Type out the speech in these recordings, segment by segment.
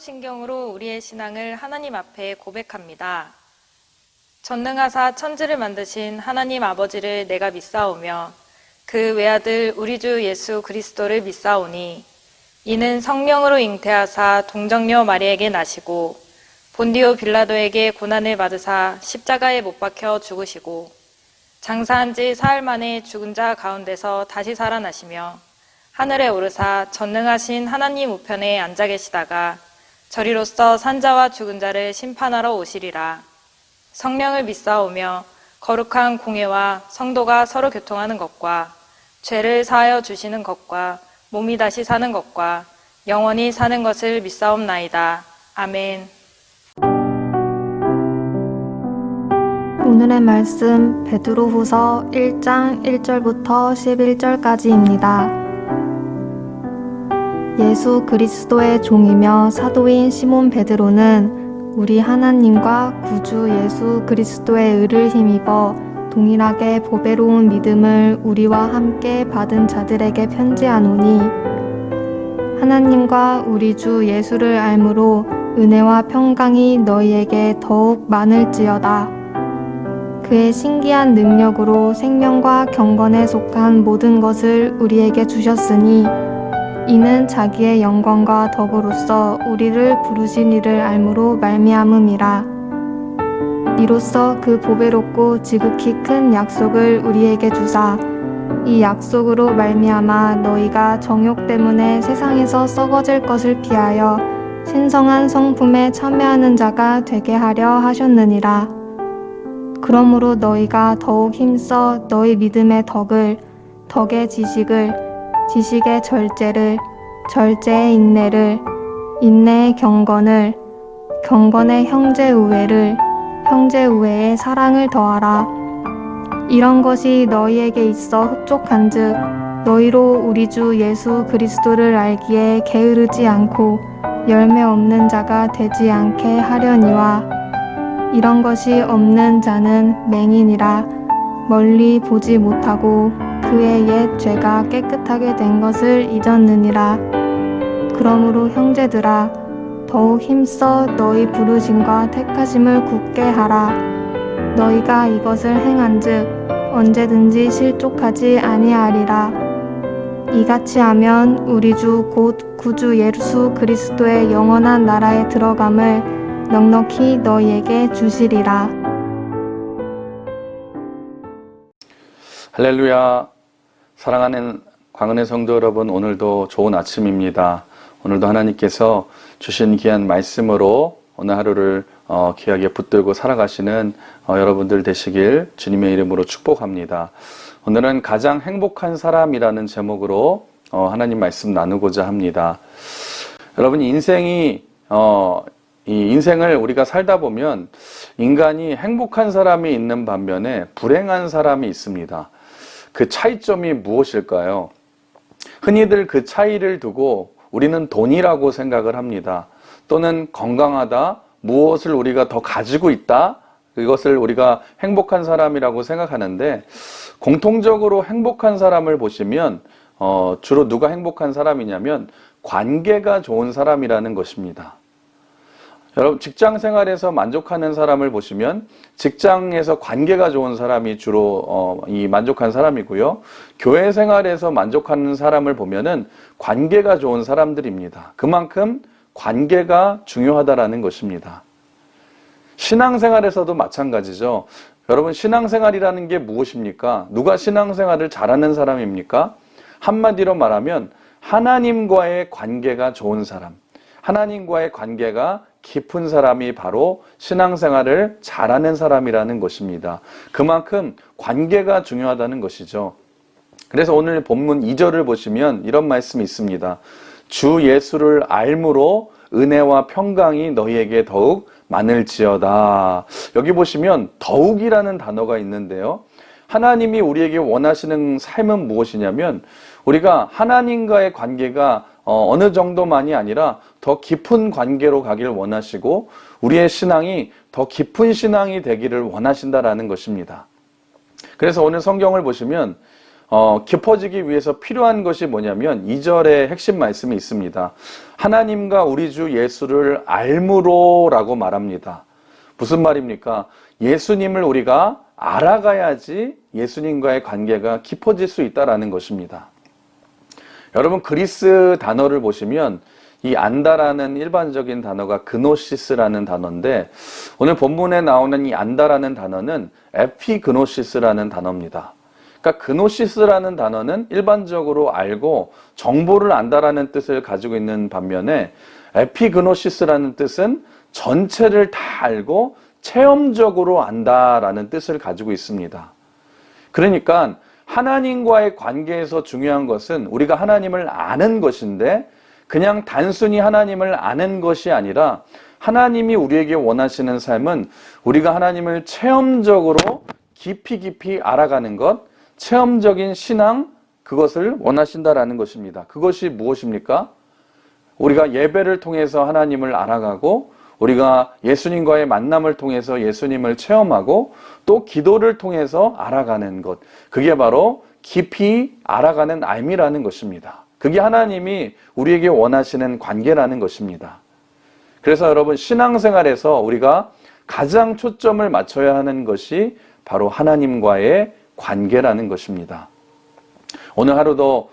사도신경으로 우리의 신앙을 하나님 앞에 고백합니다. 전능하사 천지를 만드신 하나님 아버지를 내가 믿사오며 그 외아들 우리 주 예수 그리스도를 믿사오니 이는 성령으로 잉태하사 동정녀 마리에게 나시고 본디오 빌라도에게 고난을 받으사 십자가에 못 박혀 죽으시고 장사한 지 사흘 만에 죽은 자 가운데서 다시 살아나시며 하늘에 오르사 전능하신 하나님 우편에 앉아 계시다가 저리로서 산자와 죽은 자를 심판하러 오시리라. 성령을 믿사오며 거룩한 공회와 성도가 서로 교통하는 것과 죄를 사하여 주시는 것과 몸이 다시 사는 것과 영원히 사는 것을 믿사옵나이다. 아멘. 오늘의 말씀 베드로후서 1장 1절부터 11절까지입니다. 예수 그리스도의 종이며 사도인 시몬 베드로는 우리 하나님과 구주 예수 그리스도의 의를 힘입어 동일하게 보배로운 믿음을 우리와 함께 받은 자들에게 편지하노니 하나님과 우리 주 예수를 알므로 은혜와 평강이 너희에게 더욱 많을지어다. 그의 신기한 능력으로 생명과 경건에 속한 모든 것을 우리에게 주셨으니 이는 자기의 영광과 덕으로서 우리를 부르신 이를 알므로 말미암음이라. 이로써 그 보배롭고 지극히 큰 약속을 우리에게 주사 이 약속으로 말미암아 너희가 정욕 때문에 세상에서 썩어질 것을 피하여 신성한 성품에 참여하는 자가 되게 하려 하셨느니라. 그러므로 너희가 더욱 힘써 너희 믿음의 덕을, 덕의 지식을, 지식의 절제를, 절제의 인내를, 인내의 경건을, 경건의 형제 우애를, 형제 우애의 사랑을 더하라. 이런 것이 너희에게 있어 흡족한즉 너희로 우리 주 예수 그리스도를 알기에 게으르지 않고 열매 없는 자가 되지 않게 하려니와 이런 것이 없는 자는 맹인이라 멀리 보지 못하고 그의 옛 죄가 깨끗하게 된 것을 잊었느니라. 그러므로 형제들아 더욱 힘써 너희 부르심과 택하심을 굳게 하라. 너희가 이것을 행한즉 언제든지 실족하지 아니하리라. 이같이 하면 우리 주 곧 구주 예수 그리스도의 영원한 나라에 들어감을 넉넉히 너희에게 주시리라. 할렐루야. 사랑하는 광은의 성도 여러분, 오늘도 좋은 아침입니다. 오늘도 하나님께서 주신 귀한 말씀으로 오늘 하루를 귀하게 붙들고 살아가시는 여러분들 되시길 주님의 이름으로 축복합니다. 오늘은 가장 행복한 사람이라는 제목으로 하나님 말씀 나누고자 합니다. 여러분, 이 인생을 우리가 살다 보면 인간이 행복한 사람이 있는 반면에 불행한 사람이 있습니다. 그 차이점이 무엇일까요? 흔히들 그 차이를 두고 우리는 돈이라고 생각을 합니다. 또는 건강하다, 무엇을 우리가 더 가지고 있다, 이것을 우리가 행복한 사람이라고 생각하는데 공통적으로 행복한 사람을 보시면 주로 누가 행복한 사람이냐면 관계가 좋은 사람이라는 것입니다. 여러분, 직장 생활에서 만족하는 사람을 보시면 직장에서 관계가 좋은 사람이 주로 이 만족한 사람이고요. 교회 생활에서 만족하는 사람을 보면은 관계가 좋은 사람들입니다. 그만큼 관계가 중요하다라는 것입니다. 신앙생활에서도 마찬가지죠. 여러분, 신앙생활이라는 게 무엇입니까? 누가 신앙생활을 잘하는 사람입니까? 한마디로 말하면 하나님과의 관계가 좋은 사람, 하나님과의 관계가 깊은 사람이 바로 신앙생활을 잘하는 사람이라는 것입니다. 그만큼 관계가 중요하다는 것이죠. 그래서 오늘 본문 2절을 보시면 이런 말씀이 있습니다. 주 예수를 알므로 은혜와 평강이 너희에게 더욱 많을지어다. 여기 보시면 더욱이라는 단어가 있는데요. 하나님이 우리에게 원하시는 삶은 무엇이냐면 우리가 하나님과의 관계가 어느 정도만이 아니라 더 깊은 관계로 가기를 원하시고 우리의 신앙이 더 깊은 신앙이 되기를 원하신다라는 것입니다. 그래서 오늘 성경을 보시면 깊어지기 위해서 필요한 것이 뭐냐면 2절의 핵심 말씀이 있습니다. 하나님과 우리 주 예수를 알므로라고 말합니다. 무슨 말입니까? 예수님을 우리가 알아가야지 예수님과의 관계가 깊어질 수 있다라는 것입니다. 여러분, 그리스 단어를 보시면 이 안다라는 일반적인 단어가 그노시스라는 단어인데, 오늘 본문에 나오는 이 안다라는 단어는 에피그노시스라는 단어입니다. 그러니까 그노시스라는 단어는 일반적으로 알고 정보를 안다라는 뜻을 가지고 있는 반면에, 에피그노시스라는 뜻은 전체를 다 알고 체험적으로 안다라는 뜻을 가지고 있습니다. 그러니까 하나님과의 관계에서 중요한 것은 우리가 하나님을 아는 것인데, 그냥 단순히 하나님을 아는 것이 아니라 하나님이 우리에게 원하시는 삶은 우리가 하나님을 체험적으로 깊이 알아가는 것, 체험적인 신앙, 그것을 원하신다라는 것입니다. 그것이 무엇입니까? 우리가 예배를 통해서 하나님을 알아가고, 우리가 예수님과의 만남을 통해서 예수님을 체험하고, 또 기도를 통해서 알아가는 것, 그게 바로 깊이 알아가는 알미라는 것입니다. 그게 하나님이 우리에게 원하시는 관계라는 것입니다. 그래서 여러분, 신앙생활에서 우리가 가장 초점을 맞춰야 하는 것이 바로 하나님과의 관계라는 것입니다. 오늘 하루도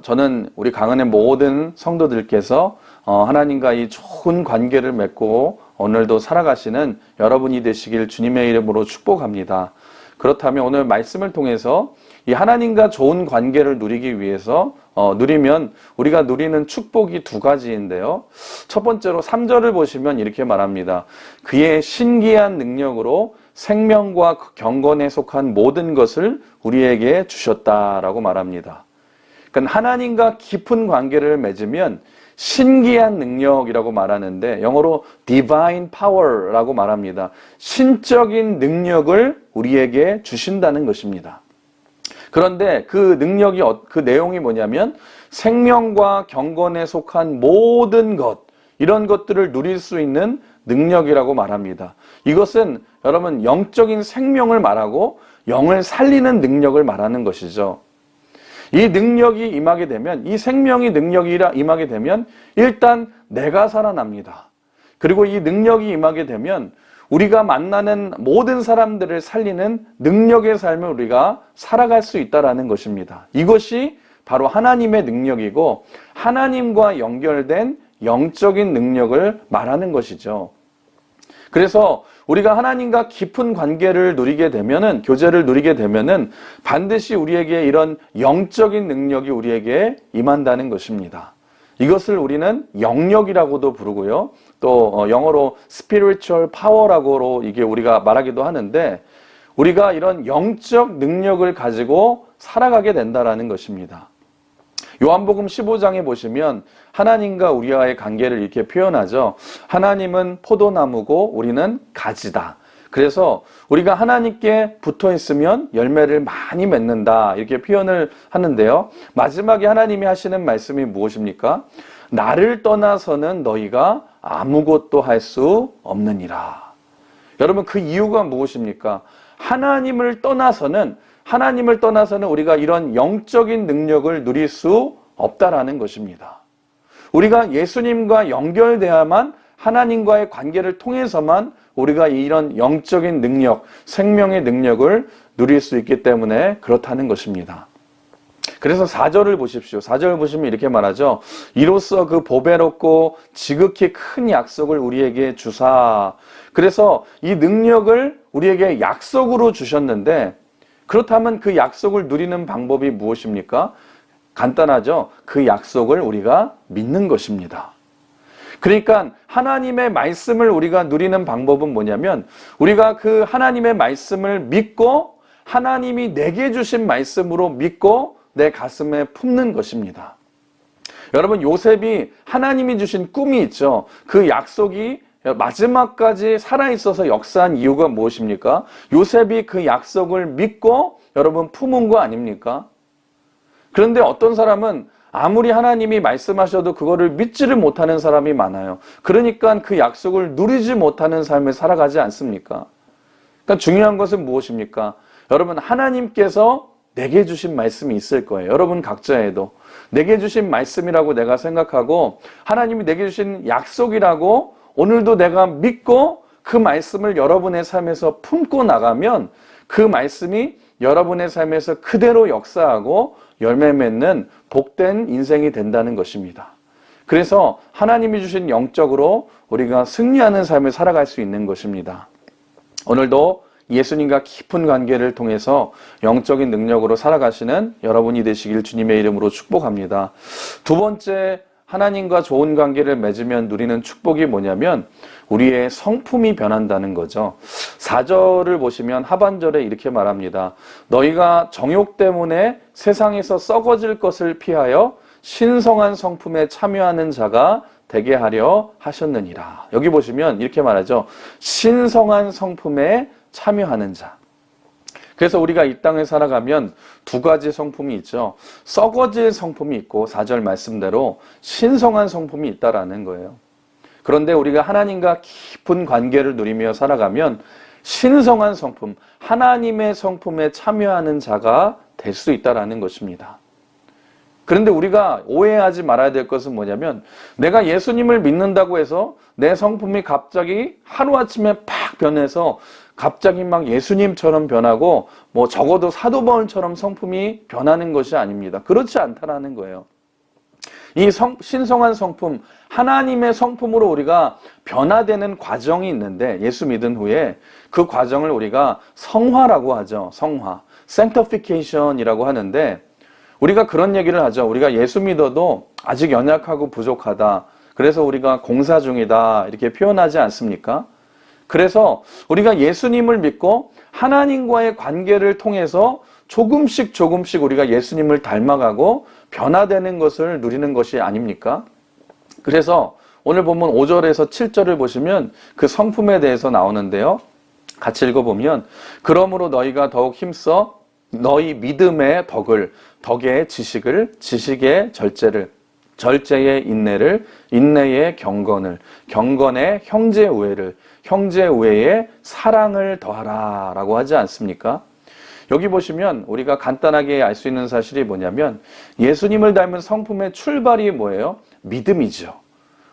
저는 우리 강은의 모든 성도들께서 하나님과 이 좋은 관계를 맺고 오늘도 살아가시는 여러분이 되시길 주님의 이름으로 축복합니다. 그렇다면 오늘 말씀을 통해서 이 하나님과 좋은 관계를 누리기 위해서 누리면 우리가 누리는 축복이 두 가지인데요. 첫 번째로 3절을 보시면 이렇게 말합니다. 그의 신기한 능력으로 생명과 경건에 속한 모든 것을 우리에게 주셨다라고 말합니다. 그러니까 하나님과 깊은 관계를 맺으면 신기한 능력이라고 말하는데, 영어로 divine power라고 말합니다. 신적인 능력을 우리에게 주신다는 것입니다. 그런데 그 능력이, 그 내용이 뭐냐면 생명과 경건에 속한 모든 것, 이런 것들을 누릴 수 있는 능력이라고 말합니다. 이것은 여러분, 영적인 생명을 말하고 영을 살리는 능력을 말하는 것이죠. 이 능력이 임하게 되면, 이 생명이 능력이 임하게 되면 일단 내가 살아납니다. 그리고 이 능력이 임하게 되면 우리가 만나는 모든 사람들을 살리는 능력의 삶을 우리가 살아갈 수 있다는 것입니다. 이것이 바로 하나님의 능력이고 하나님과 연결된 영적인 능력을 말하는 것이죠. 그래서 우리가 하나님과 깊은 관계를 누리게 되면은, 교제를 누리게 되면은 반드시 우리에게 이런 영적인 능력이 우리에게 임한다는 것입니다. 이것을 우리는 영력이라고도 부르고요. 또 영어로 spiritual power라고 이게 우리가 말하기도 하는데, 우리가 이런 영적 능력을 가지고 살아가게 된다라는 것입니다. 요한복음 15장에 보시면 하나님과 우리와의 관계를 이렇게 표현하죠. 하나님은 포도나무고 우리는 가지다. 그래서 우리가 하나님께 붙어 있으면 열매를 많이 맺는다, 이렇게 표현을 하는데요. 마지막에 하나님이 하시는 말씀이 무엇입니까? 나를 떠나서는 너희가 아무것도 할 수 없느니라. 여러분, 그 이유가 무엇입니까? 하나님을 떠나서는 우리가 이런 영적인 능력을 누릴 수 없다라는 것입니다. 우리가 예수님과 연결돼야만, 하나님과의 관계를 통해서만 우리가 이런 영적인 능력, 생명의 능력을 누릴 수 있기 때문에 그렇다는 것입니다. 그래서 4절을 보십시오. 4절을 보시면 이렇게 말하죠. 이로써 그 보배롭고 지극히 큰 약속을 우리에게 주사. 그래서 이 능력을 우리에게 약속으로 주셨는데, 그렇다면 그 약속을 누리는 방법이 무엇입니까? 간단하죠. 그 약속을 우리가 믿는 것입니다. 그러니까 하나님의 말씀을 우리가 누리는 방법은 뭐냐면, 우리가 그 하나님의 말씀을 믿고 하나님이 내게 주신 말씀으로 믿고 내 가슴에 품는 것입니다. 여러분, 요셉이 하나님이 주신 꿈이 있죠. 그 약속이 마지막까지 살아있어서 역사한 이유가 무엇입니까? 요셉이 그 약속을 믿고 여러분 품은 거 아닙니까? 그런데 어떤 사람은 아무리 하나님이 말씀하셔도 그거를 믿지를 못하는 사람이 많아요. 그러니까 그 약속을 누리지 못하는 삶을 살아가지 않습니까? 그러니까 중요한 것은 무엇입니까? 여러분, 하나님께서 내게 주신 말씀이 있을 거예요. 여러분 각자에도 내게 주신 말씀이라고 내가 생각하고 하나님이 내게 주신 약속이라고 오늘도 내가 믿고 그 말씀을 여러분의 삶에서 품고 나가면 그 말씀이 여러분의 삶에서 그대로 역사하고 열매 맺는 복된 인생이 된다는 것입니다. 그래서 하나님이 주신 영적으로 우리가 승리하는 삶을 살아갈 수 있는 것입니다. 오늘도 예수님과 깊은 관계를 통해서 영적인 능력으로 살아가시는 여러분이 되시길 주님의 이름으로 축복합니다. 두 번째, 하나님과 좋은 관계를 맺으면 누리는 축복이 뭐냐면 우리의 성품이 변한다는 거죠. 4절을 보시면 하반절에 이렇게 말합니다. 너희가 정욕 때문에 세상에서 썩어질 것을 피하여 신성한 성품에 참여하는 자가 되게 하려 하셨느니라. 여기 보시면 이렇게 말하죠. 신성한 성품에 참여하는 자. 그래서 우리가 이 땅에 살아가면 두 가지 성품이 있죠. 썩어질 성품이 있고 4절 말씀대로 신성한 성품이 있다라는 거예요. 그런데 우리가 하나님과 깊은 관계를 누리며 살아가면 신성한 성품, 하나님의 성품에 참여하는 자가 될 수 있다라는 것입니다. 그런데 우리가 오해하지 말아야 될 것은 뭐냐면 내가 예수님을 믿는다고 해서 내 성품이 갑자기 하루아침에 팍 변해서 갑자기 막 예수님처럼 변하고 뭐 적어도 사도 바울처럼 성품이 변하는 것이 아닙니다. 그렇지 않다라는 거예요. 이 신성한 성품, 하나님의 성품으로 우리가 변화되는 과정이 있는데 예수 믿은 후에 그 과정을 우리가 성화라고 하죠. 성화, sanctification이라고 하는데 우리가 그런 얘기를 하죠. 우리가 예수 믿어도 아직 연약하고 부족하다. 그래서 우리가 공사 중이다. 이렇게 표현하지 않습니까? 그래서 우리가 예수님을 믿고 하나님과의 관계를 통해서 조금씩 우리가 예수님을 닮아가고 변화되는 것을 누리는 것이 아닙니까? 그래서 오늘 본문 5절에서 7절을 보시면 그 성품에 대해서 나오는데요. 같이 읽어보면 그러므로 너희가 더욱 힘써 너희 믿음의 덕을, 덕의 지식을, 지식의 절제를, 절제의 인내를, 인내의 경건을, 경건의 형제 우애를, 형제 우애의 사랑을 더하라 라고 하지 않습니까? 여기 보시면 우리가 간단하게 알 수 있는 사실이 뭐냐면 예수님을 닮은 성품의 출발이 뭐예요? 믿음이죠.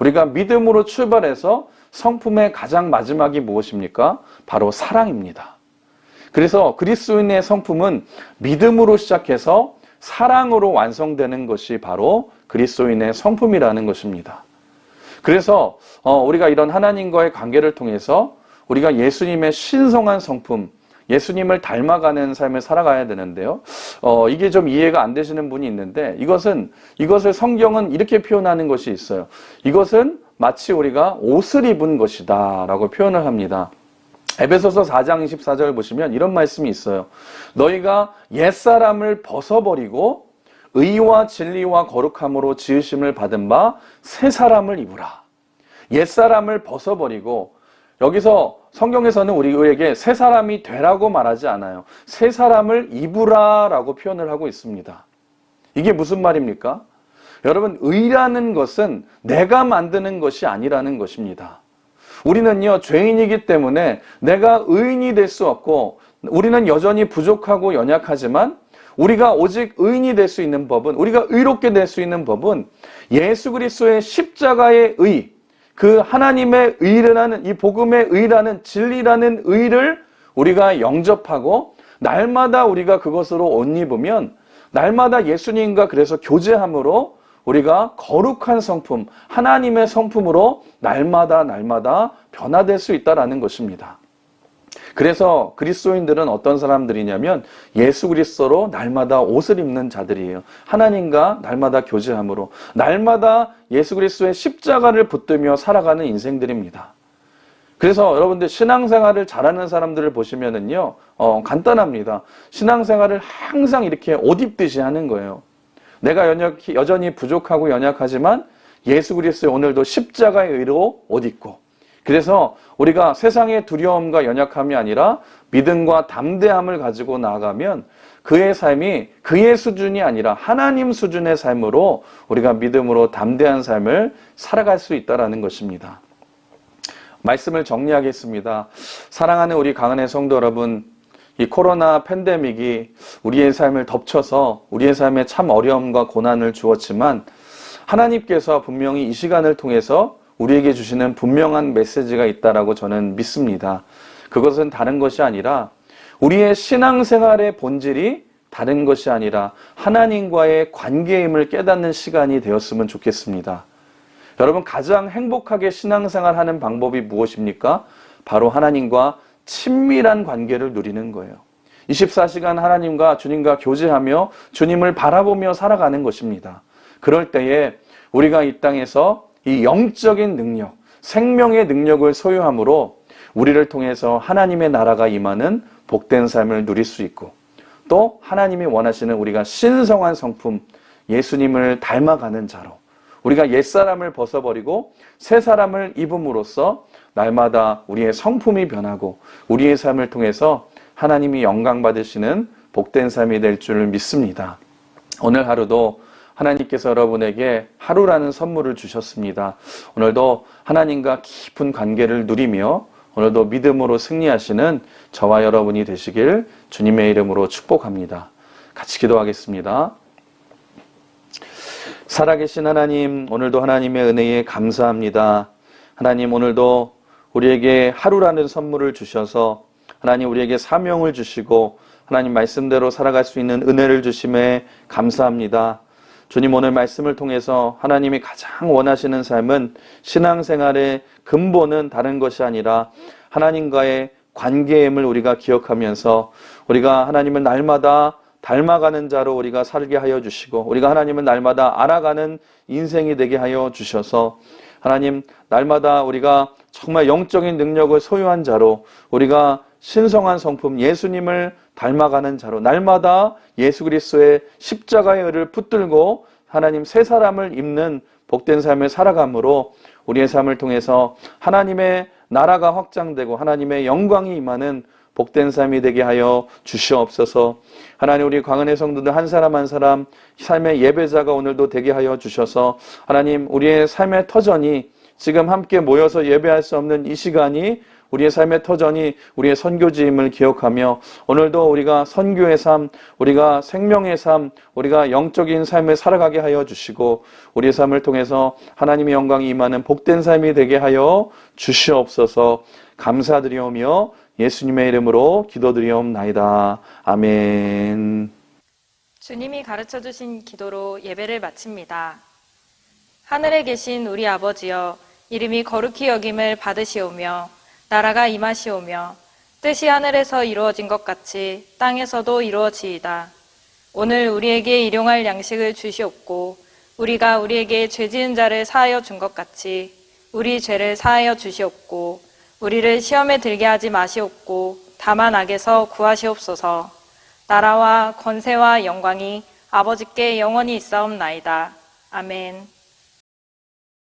우리가 믿음으로 출발해서 성품의 가장 마지막이 무엇입니까? 바로 사랑입니다. 그래서 그리스도인의 성품은 믿음으로 시작해서 사랑으로 완성되는 것이 바로 그리스도인의 성품이라는 것입니다. 그래서 우리가 이런 하나님과의 관계를 통해서 우리가 예수님의 신성한 성품, 예수님을 닮아가는 삶을 살아가야 되는데요. 이게 좀 이해가 안 되시는 분이 있는데 이것을 성경은 이렇게 표현하는 것이 있어요. 이것은 마치 우리가 옷을 입은 것이다 라고 표현을 합니다. 에베소서 4장 24절 보시면 이런 말씀이 있어요. 너희가 옛사람을 벗어버리고 의와 진리와 거룩함으로 지으심을 받은 바 새 사람을 입으라. 옛사람을 벗어버리고 여기서 성경에서는 우리에게 새 사람이 되라고 말하지 않아요. 새 사람을 입으라 라고 표현을 하고 있습니다. 이게 무슨 말입니까? 여러분, 의라는 것은 내가 만드는 것이 아니라는 것입니다. 우리는요, 죄인이기 때문에 내가 의인이 될 수 없고 우리는 여전히 부족하고 연약하지만 우리가 오직 의인이 될 수 있는 법은, 우리가 의롭게 될 수 있는 법은 예수 그리스도의 십자가의 의, 그 하나님의 의라는, 이 복음의 의라는, 진리라는 의를 우리가 영접하고 날마다 우리가 그것으로 옷 입으면 날마다 예수님과 그래서 교제함으로 우리가 거룩한 성품, 하나님의 성품으로 날마다 변화될 수 있다는 것입니다. 그래서 그리스도인들은 어떤 사람들이냐면 예수 그리스도로 날마다 옷을 입는 자들이에요. 하나님과 날마다 교제함으로 날마다 예수 그리스도의 십자가를 붙들며 살아가는 인생들입니다. 그래서 여러분들 신앙생활을 잘하는 사람들을 보시면은요, 간단합니다. 신앙생활을 항상 이렇게 옷 입듯이 하는 거예요. 내가 여전히 부족하고 연약하지만 예수 그리스도의 오늘도 십자가의 의로 옷 입고, 그래서 우리가 세상의 두려움과 연약함이 아니라 믿음과 담대함을 가지고 나아가면 그의 삶이 그의 수준이 아니라 하나님 수준의 삶으로 우리가 믿음으로 담대한 삶을 살아갈 수 있다는 것입니다. 말씀을 정리하겠습니다. 사랑하는 우리 강은혜 성도 여러분, 이 코로나 팬데믹이 우리의 삶을 덮쳐서 우리의 삶에 참 어려움과 고난을 주었지만 하나님께서 분명히 이 시간을 통해서 우리에게 주시는 분명한 메시지가 있다라고 저는 믿습니다. 그것은 다른 것이 아니라 우리의 신앙생활의 본질이 다른 것이 아니라 하나님과의 관계임을 깨닫는 시간이 되었으면 좋겠습니다. 여러분, 가장 행복하게 신앙생활 하는 방법이 무엇입니까? 바로 하나님과 친밀한 관계를 누리는 거예요. 24시간 하나님과 주님과 교제하며 주님을 바라보며 살아가는 것입니다. 그럴 때에 우리가 이 땅에서 이 영적인 능력, 생명의 능력을 소유함으로 우리를 통해서 하나님의 나라가 임하는 복된 삶을 누릴 수 있고, 또 하나님이 원하시는 우리가 신성한 성품, 예수님을 닮아가는 자로 우리가 옛사람을 벗어버리고 새 사람을 입음으로써 날마다 우리의 성품이 변하고 우리의 삶을 통해서 하나님이 영광 받으시는 복된 삶이 될 줄 믿습니다. 오늘 하루도 하나님께서 여러분에게 하루라는 선물을 주셨습니다. 오늘도 하나님과 깊은 관계를 누리며 오늘도 믿음으로 승리하시는 저와 여러분이 되시길 주님의 이름으로 축복합니다. 같이 기도하겠습니다. 살아계신 하나님, 오늘도 하나님의 은혜에 감사합니다. 하나님, 오늘도 우리에게 하루라는 선물을 주셔서 하나님 우리에게 사명을 주시고 하나님 말씀대로 살아갈 수 있는 은혜를 주심에 감사합니다. 주님, 오늘 말씀을 통해서 하나님이 가장 원하시는 삶은 신앙생활의 근본은 다른 것이 아니라 하나님과의 관계임을 우리가 기억하면서 우리가 하나님을 날마다 닮아가는 자로 우리가 살게 하여 주시고 우리가 하나님을 날마다 알아가는 인생이 되게 하여 주셔서 하나님, 날마다 우리가 정말 영적인 능력을 소유한 자로 우리가 신성한 성품 예수님을 닮아가는 자로 날마다 예수 그리스도의 십자가의 의를 붙들고 하나님 새 사람을 입는 복된 삶을 살아감으로 우리의 삶을 통해서 하나님의 나라가 확장되고 하나님의 영광이 임하는 복된 삶이 되게 하여 주시옵소서. 하나님, 우리 광은의 성도들 한 사람 한 사람 삶의 예배자가 오늘도 되게 하여 주셔서 하나님, 우리의 삶의 터전이 지금 함께 모여서 예배할 수 없는 이 시간이 우리의 삶의 터전이 우리의 선교지임을 기억하며 오늘도 우리가 선교의 삶, 우리가 생명의 삶, 우리가 영적인 삶을 살아가게 하여 주시고 우리의 삶을 통해서 하나님의 영광이 임하는 복된 삶이 되게 하여 주시옵소서. 감사드리오며 예수님의 이름으로 기도드리옵나이다. 아멘. 주님이 가르쳐주신 기도로 예배를 마칩니다. 하늘에 계신 우리 아버지여, 이름이 거룩히 여김을 받으시오며 나라가 임하시오며 뜻이 하늘에서 이루어진 것 같이 땅에서도 이루어지이다. 오늘 우리에게 일용할 양식을 주시옵고 우리가 우리에게 죄 지은 자를 사하여 준 것 같이 우리 죄를 사하여 주시옵고 우리를 시험에 들게 하지 마시옵고 다만 악에서 구하시옵소서. 나라와 권세와 영광이 아버지께 영원히 있사옵나이다. 아멘.